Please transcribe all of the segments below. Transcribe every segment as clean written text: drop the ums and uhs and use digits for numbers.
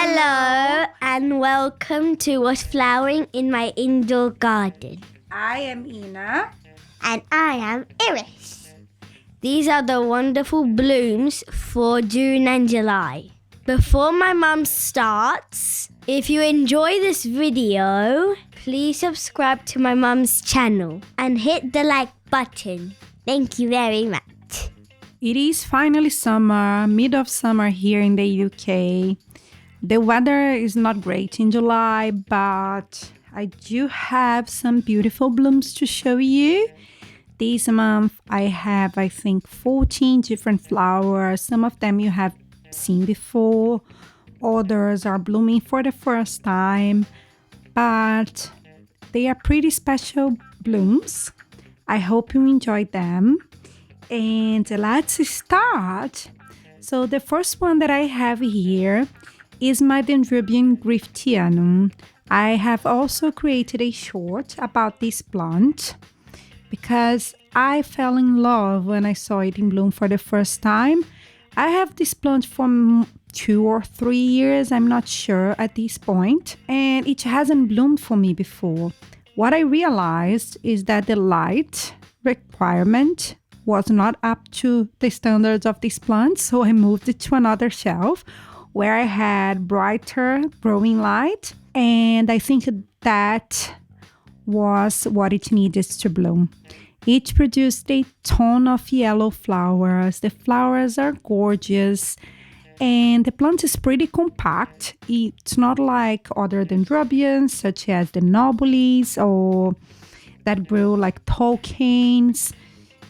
Hello and welcome to What's Flowering in My Indoor Garden. I am Ina. And I am Iris. These are the wonderful blooms for June and July. Before my mum starts, if you enjoy this video, please subscribe to my mum's channel and hit the like button. Thank you very much. It is finally summer, mid of summer here in the UK. The weather is not great in July, but I do have some beautiful blooms to show you. This month I have, I think, 14 different flowers. Some of them you have seen before. Others are blooming for the first time, but they are pretty special blooms. I hope you enjoy them. And let's start. So the first one that I have here is my Dendrobium Griftianum. I have also created a short about this plant because I fell in love when I saw it in bloom for the first time. I have this plant for 2 or 3 years, I'm not sure at this point, and it hasn't bloomed for me before. What I realized is that the light requirement was not up to the standards of this plant, so I moved it to another shelf where I had brighter growing light, and I think that was what it needed to bloom. It produced a ton of yellow flowers. The flowers are gorgeous, and the plant is pretty compact. It's not like other dendrobiums such as the nobilis or that grow like tall canes.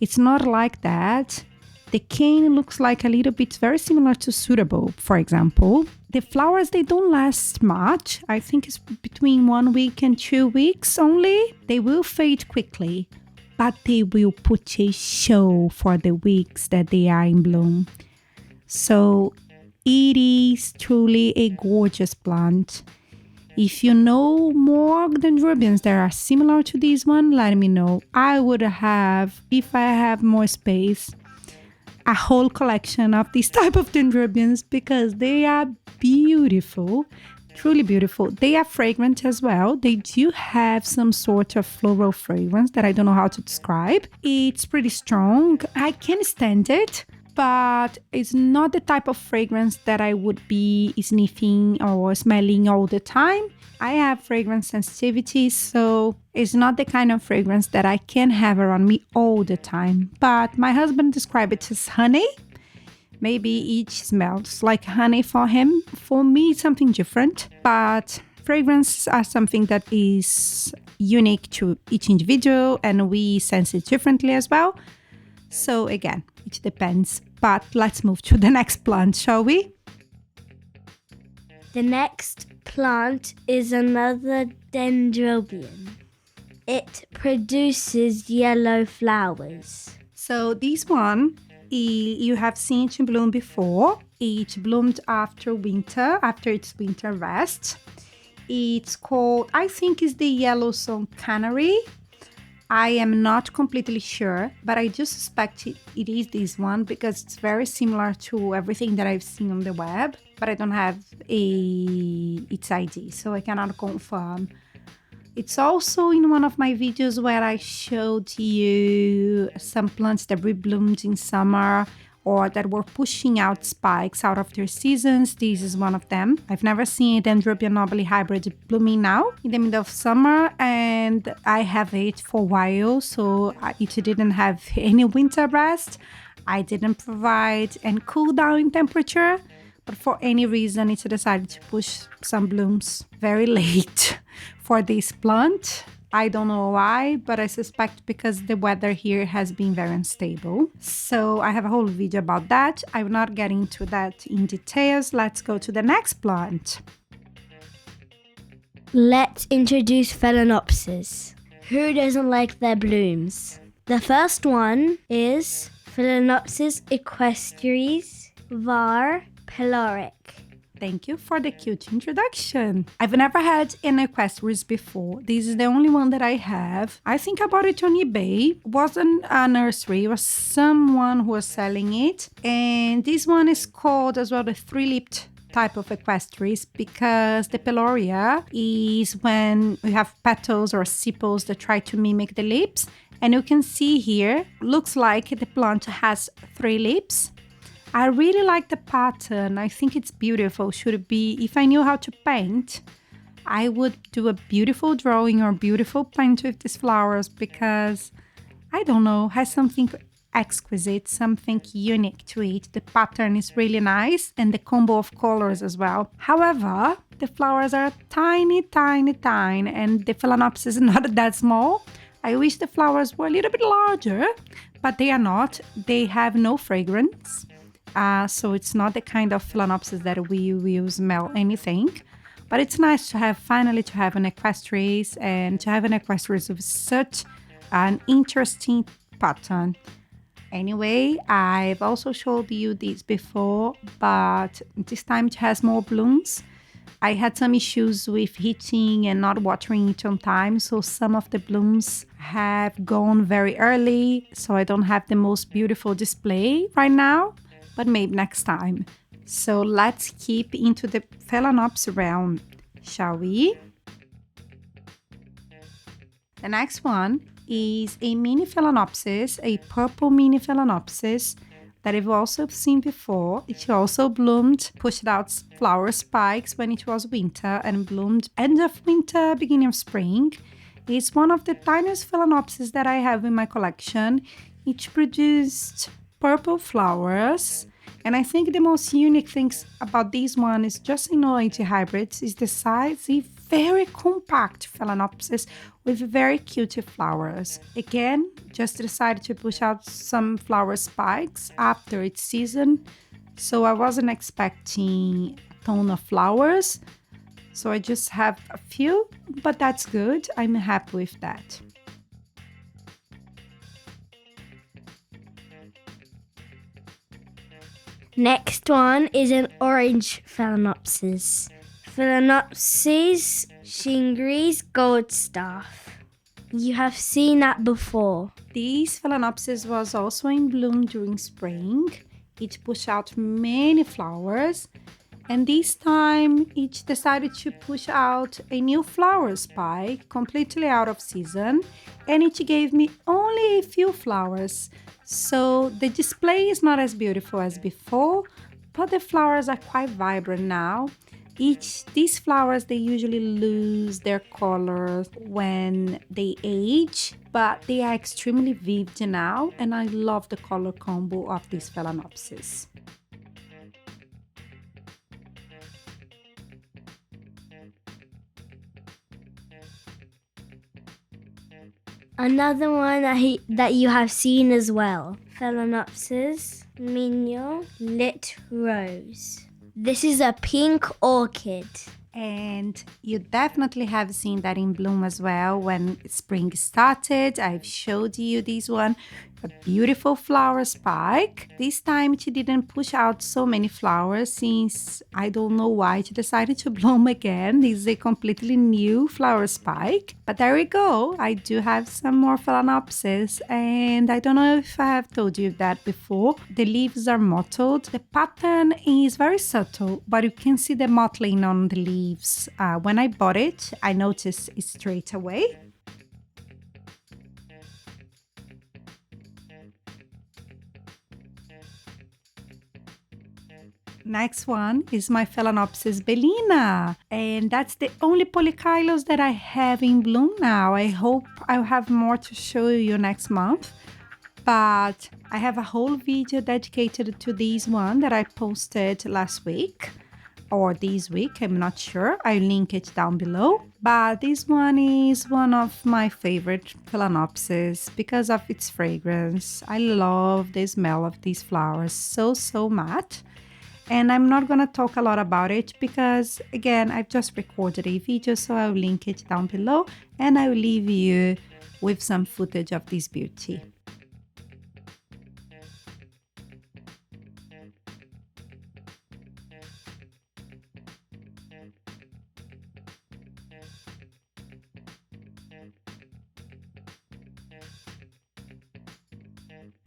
It's not like that. The cane looks like a little bit very similar to suitable, for example. The flowers, they don't last much. I think it's between 1 week and 2 weeks only. They will fade quickly, but they will put a show for the weeks that they are in bloom. So it is truly a gorgeous plant. If you know more dendrobiums that are similar to this one, let me know. I would have, if I have more space, a whole collection of these type of dendrobiums because they are beautiful, truly beautiful. They are fragrant as well. They do have some sort of floral fragrance that I don't know how to describe. It's pretty strong. I can stand it, but it's not the type of fragrance that I would be sniffing or smelling all the time. I have fragrance sensitivity, so it's not the kind of fragrance that I can have around me all the time. But my husband described it as honey. Maybe it smells like honey for him. For me, it's something different. But fragrances are something that is unique to each individual, and we sense it differently as well. So again, it depends. But let's move to the next plant, shall we? The next plant is another dendrobium. It produces yellow flowers. So this one, you have seen it bloom before. It bloomed after winter, after its winter rest. It's called, I think it's the yellow song canary. I am not completely sure, but I just suspect it is this one because it's very similar to everything that I've seen on the web, but I don't have its ID, so I cannot confirm. It's also in one of my videos where I showed you some plants that rebloomed in summer or that were pushing out spikes out of their seasons. This is one of them. I've never seen a Dendrobium nobile hybrid blooming now in the middle of summer, and I have it for a while, so it didn't have any winter rest. I didn't provide any cool down in temperature, but for any reason it decided to push some blooms very late for this plant. I don't know why, but I suspect because the weather here has been very unstable. So I have a whole video about that. I will not get into that in details. Let's go to the next plant. Let's introduce Phalaenopsis. Who doesn't like their blooms? The first one is Phalaenopsis Equestria var. Peloric. Thank you for the cute introduction. I've never had an Equestria before. This is the only one that I have. I think I bought it on eBay. It wasn't a nursery. It was someone who was selling it. And this one is called as well the three-lipped type of Equestris because the peloria is when we have petals or sepals that try to mimic the leaves. And you can see here, looks like the plant has 3 leaves. I really like the pattern. I think it's beautiful. Should it be, if I knew how to paint, I would do a beautiful drawing or beautiful paint with these flowers because, I don't know, has something exquisite, something unique to it. The pattern is really nice and the combo of colors as well. However, the flowers are tiny, tiny, tiny, and the Phalaenopsis is not that small. I wish the flowers were a little bit larger, but they are not. They have no fragrance. So it's not the kind of Phalaenopsis that we will smell anything. But it's nice to have, finally, to have an Equestris and to have an Equestris with such an interesting pattern. Anyway, I've also showed you this before, but this time it has more blooms. I had some issues with heating and not watering it on time, so some of the blooms have gone very early, so I don't have the most beautiful display right now, but maybe next time. So let's keep into the Phalaenopsis realm, shall we? The next one is a mini Phalaenopsis, a purple mini Phalaenopsis that I've also seen before. It also bloomed, pushed out flower spikes when it was winter and bloomed end of winter, beginning of spring. It's one of the tiniest Phalaenopsis that I have in my collection. It produced purple flowers. And I think the most unique things about this one is just in all hybrids is the size, a very compact Phalaenopsis with very cute flowers. Again, just decided to push out some flower spikes after its season. So I wasn't expecting a ton of flowers. So I just have a few, but that's good. I'm happy with that. Next one is an orange Phalaenopsis. Phalaenopsis shingris goldstaff. You have seen that before. This Phalaenopsis was also in bloom during spring. It pushed out many flowers, and this time it decided to push out a new flower spike completely out of season, and it gave me only a few flowers. So the display is not as beautiful as before, but the flowers are quite vibrant now. These flowers, they usually lose their color when they age, but they are extremely vivid now, and I love the color combo of this Phalaenopsis. Another one that you have seen as well. Phalaenopsis mignon lit rose. This is a pink orchid. And you definitely have seen that in bloom as well when spring started. I've showed you this one, a beautiful flower spike. This time it didn't push out so many flowers since I don't know why it decided to bloom again. This is a completely new flower spike. But there we go. I do have some more Phalaenopsis, and I don't know if I have told you that before. The leaves are mottled. The pattern is very subtle, but you can see the mottling on the leaves. When I bought it, I noticed it straight away. Next one is my Phalaenopsis Bellina, and that's the only polychylous that I have in bloom now. I hope I'll have more to show you next month, but I have a whole video dedicated to this one that I posted last week or this week, I'm not sure. I'll link it down below. But this one is one of my favorite Phalaenopsis because of its fragrance. I love the smell of these flowers so much. And I'm not gonna talk a lot about it because, again, I've just recorded a video, so I'll link it down below and I'll leave you with some footage of this beauty.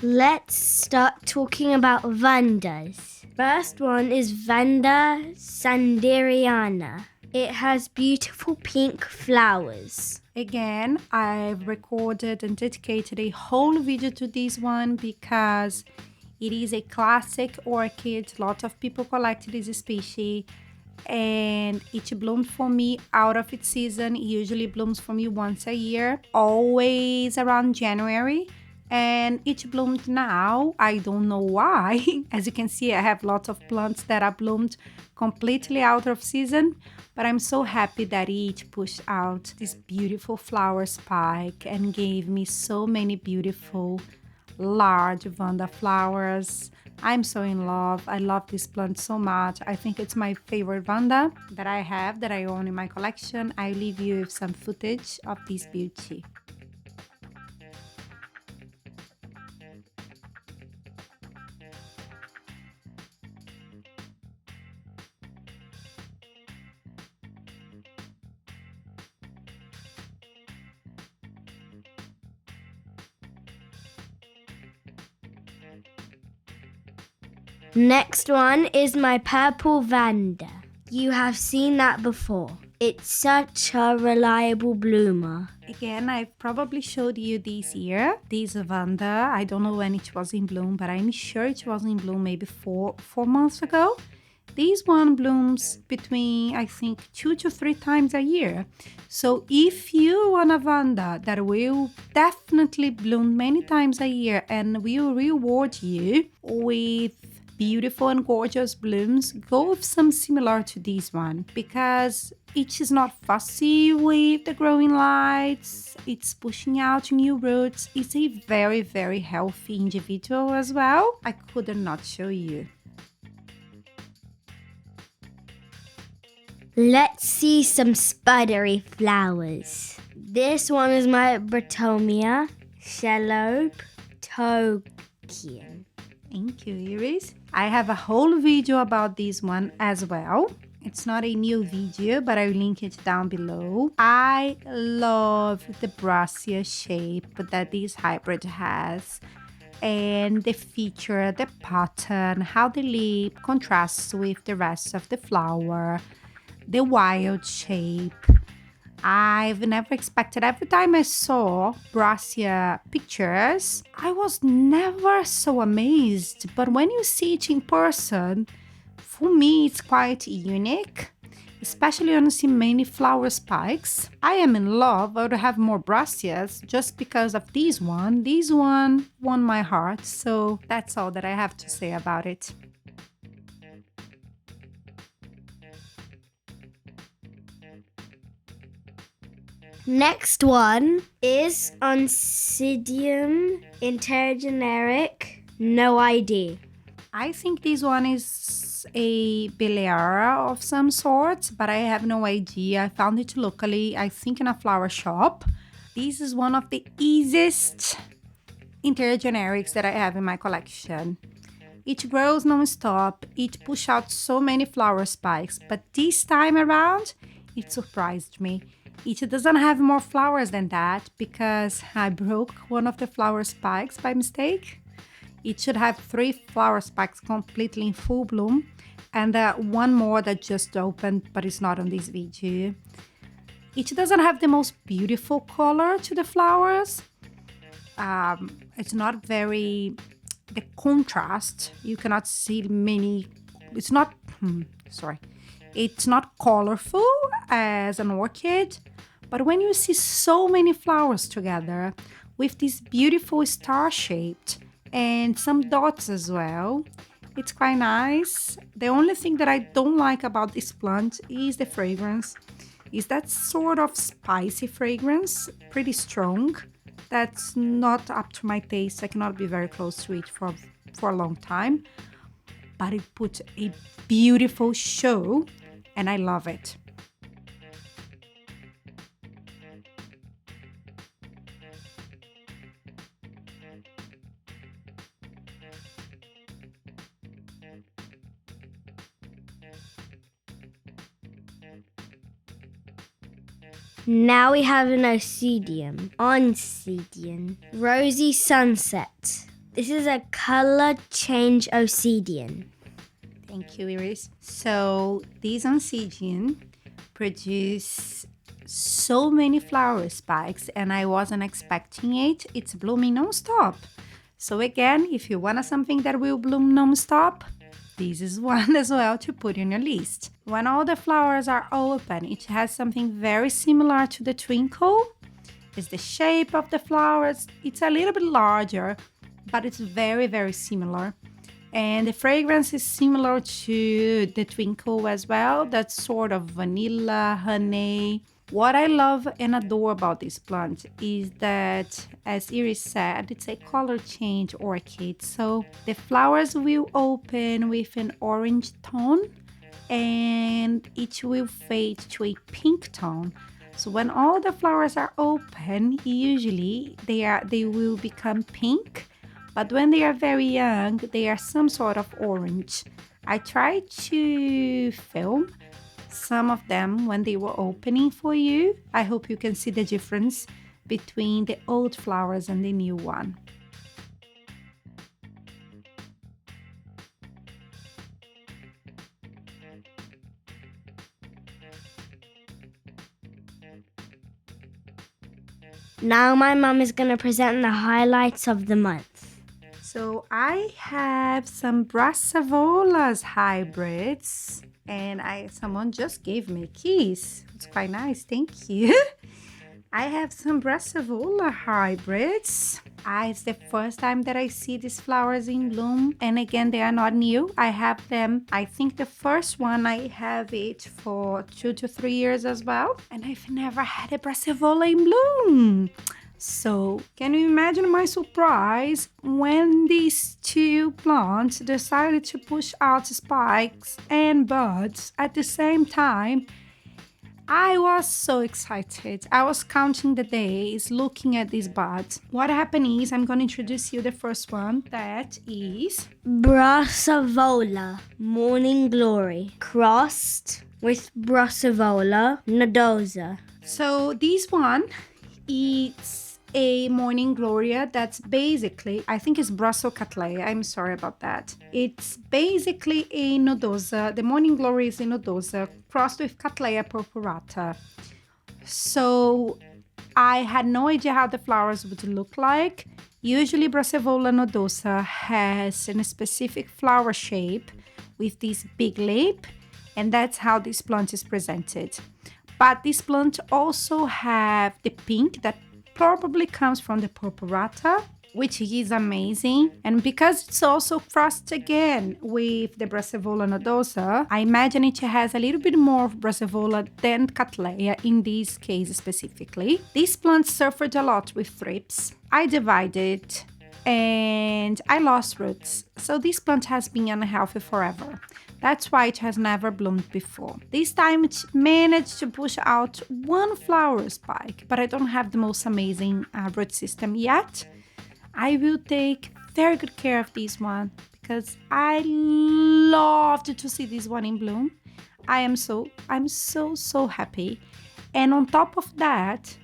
Let's start talking about Vandas. First one is Vanda sanderiana. It has beautiful pink flowers. Again, I've recorded and dedicated a whole video to this one because it is a classic orchid. Lots of people collect this species and it bloomed for me out of its season. It usually blooms for me once a year, always around January. And it bloomed now. I don't know why. As you can see, I have lots of plants that are bloomed completely out of season, but I'm so happy that it pushed out this beautiful flower spike and gave me so many beautiful large Vanda flowers. I'm so in love. I love this plant so much. I think it's my favorite Vanda that I have, that I own in my collection. I'll leave you with some footage of this beauty. Next one is my purple Vanda. You have seen that before. It's such a reliable bloomer. Again, I've probably showed you this year, this Vanda. I don't know when it was in bloom, but I'm sure it was in bloom maybe four months ago. This one blooms between, I think, 2 to 3 times a year. So if you want a Vanda that will definitely bloom many times a year and will reward you with beautiful and gorgeous blooms, go with some similar to this one because it is not fussy with the growing lights. It's pushing out new roots. It's a very, very healthy individual as well. I could not show you. Let's see some spidery flowers. This one is my Bratomia Tokian. Thank you, Iris. I have a whole video about this one as well. It's not a new video, but I'll link it down below. I love the brassica shape that this hybrid has. And the feature, the pattern, how the leaf contrasts with the rest of the flower. The wild shape. I've never expected. Every time I saw brassica pictures, I was never so amazed. But when you see it in person, for me, it's quite unique. Especially when you see many flower spikes. I am in love. I would have more brassicas just because of this one. This one won my heart. So that's all that I have to say about it. Next one is Oncidium intergeneric, no ID. I think this one is a Bellina of some sort, but I have no idea. I found it locally, I think in a flower shop. This is one of the easiest intergenerics that I have in my collection. It grows non-stop, it pushes out so many flower spikes, but this time around, it surprised me. It doesn't have more flowers than that because I broke one of the flower spikes by mistake. It should have 3 flower spikes completely in full bloom and one more that just opened but is not on this video. It doesn't have the most beautiful color to the flowers. It's not very... the contrast, you cannot see many... It's not... It's not colorful as an orchid, but when you see so many flowers together with this beautiful star-shaped and some dots as well, it's quite nice. The only thing that I don't like about this plant is the fragrance. Is that sort of spicy fragrance, pretty strong. That's not up to my taste. I cannot be very close to it for a long time. But it puts a beautiful show and I love it. Now we have an Oncidium. Rosy Sunset. This is a color change Oncidium. Thank you, Iris. So these Oncidium produce so many flower spikes and I wasn't expecting it. It's blooming non-stop. So again, if you want something that will bloom non-stop, this is one as well to put in your list. When all the flowers are open, it has something very similar to the twinkle. It's the shape of the flowers. It's a little bit larger, but it's very, very similar. And the fragrance is similar to the twinkle as well. That's sort of vanilla, honey. What I love and adore about this plant is that, as Iris said, it's a color change orchid. So the flowers will open with an orange tone and it will fade to a pink tone. So when all the flowers are open, usually they will become pink. But when they are very young, they are some sort of orange. I tried to film some of them when they were opening for you. I hope you can see the difference between the old flowers and the new one. Now my mum is going to present the highlights of the month. So I have some Brassavolas hybrids and someone just gave me a kiss. It's quite nice, thank you. I have some Brassavola hybrids. It's the first time that I see these flowers in bloom. And again, they are not new. I have them, I think the first one, I have it for 2 to 3 years as well. And I've never had a Brassavola in bloom. So, can you imagine my surprise when these two plants decided to push out spikes and buds at the same time? I was so excited. I was counting the days looking at these buds. What happened is, I'm going to introduce you the first one. That is Brassavola Morning Glory crossed with Brassavola nodosa. So this one, it's a Morning Gloria that's basically, I think it's Brassavola. I'm sorry about that. It's basically a nodosa. The Morning Glory is a nodosa crossed with Cattleya purpurata. So I had no idea how the flowers would look like. Usually Brassavola nodosa has a specific flower shape with this big lip, and that's how this plant is presented. But this plant also have the pink that probably comes from the purpurata, which is amazing. And because it's also crossed again with the Brassavola nodosa, I imagine it has a little bit more of Brassavola than Cattleya in this case specifically. This plant suffered a lot with thrips. I divided and I lost roots. So this plant has been unhealthy forever. That's why it has never bloomed before. This time it managed to push out one flower spike, but I don't have the most amazing root system yet. I will take very good care of this one because I loved to see this one in bloom. I'm so happy. And on top of that,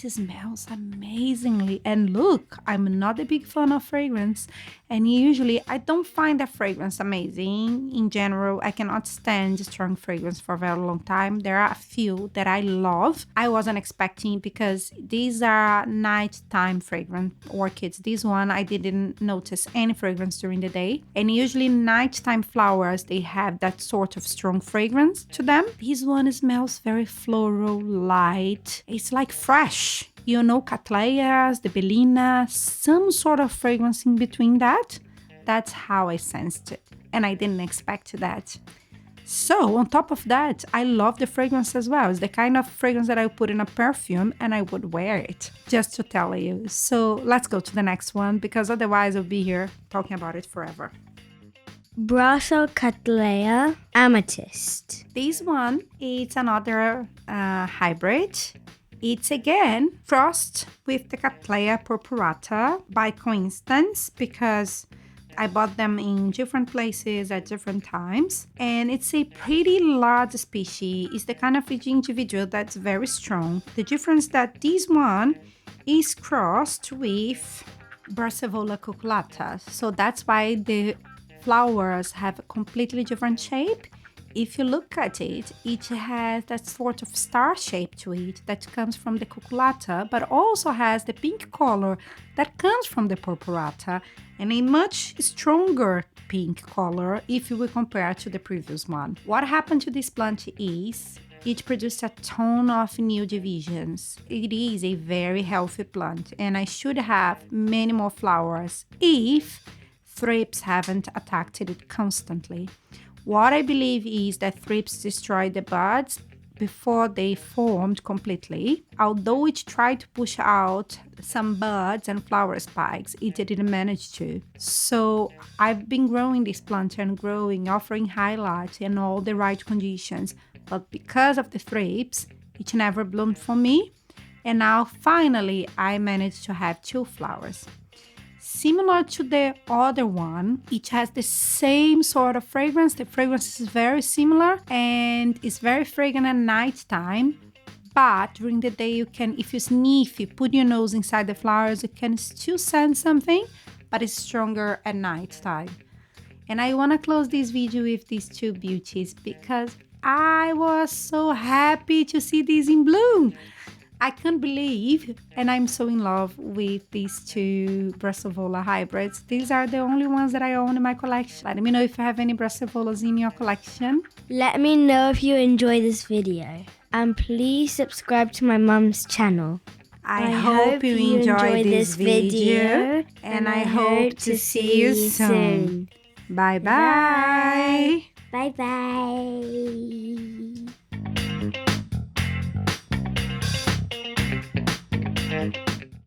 it smells amazingly. And look, I'm not a big fan of fragrance. And usually I don't find that fragrance amazing. In general, I cannot stand strong fragrance for a very long time. There are a few that I love. I wasn't expecting because these are nighttime fragrant orchids. This one, I didn't notice any fragrance during the day. And usually nighttime flowers, they have that sort of strong fragrance to them. This one smells very floral, light. It's like fresh. You know, Cattleyas, the Bellina, some sort of fragrance in between that. That's how I sensed it. And I didn't expect that. So, on top of that, I love the fragrance as well. It's the kind of fragrance that I would put in a perfume and I would wear it, just to tell you. So, let's go to the next one because otherwise I'll be here talking about it forever. Brassavola Amethyst. This one, it's another hybrid. It's again crossed with the Cattleya purpurata by coincidence because I bought them in different places at different times. And it's a pretty large species. It's the kind of individual that's very strong. The difference that this one is crossed with Brassavola cuculata. So that's why the flowers have a completely different shape. If you look at it, each has that sort of star shape to it that comes from the cucullata, but also has the pink color that comes from the purpurata, and a much stronger pink color if you will compare to the previous one. What happened to this plant is it produced a ton of new divisions. It is a very healthy plant, and I should have many more flowers if thrips haven't attacked it constantly. What I believe is that thrips destroyed the buds before they formed completely. Although it tried to push out some buds and flower spikes, it didn't manage to. So I've been growing this plant and offering highlight and all the right conditions. But because of the thrips, it never bloomed for me. And now finally I managed to have 2 flowers. Similar to the other one, it has the same sort of fragrance. The fragrance is very similar and it's very fragrant at night time. But during the day, you can, if you sniff, you put your nose inside the flowers, you can still sense something, but it's stronger at night time. And I want to close this video with these 2 beauties because I was so happy to see these in bloom. I can't believe, and I'm so in love with these 2 Brassavola hybrids. These are the only ones that I own in my collection. Let me know if you have any Brassavolas in your collection. Let me know if you enjoy this video. And please subscribe to my mum's channel. I hope you enjoy this video, and I hope to see you soon. Bye bye. Bye bye.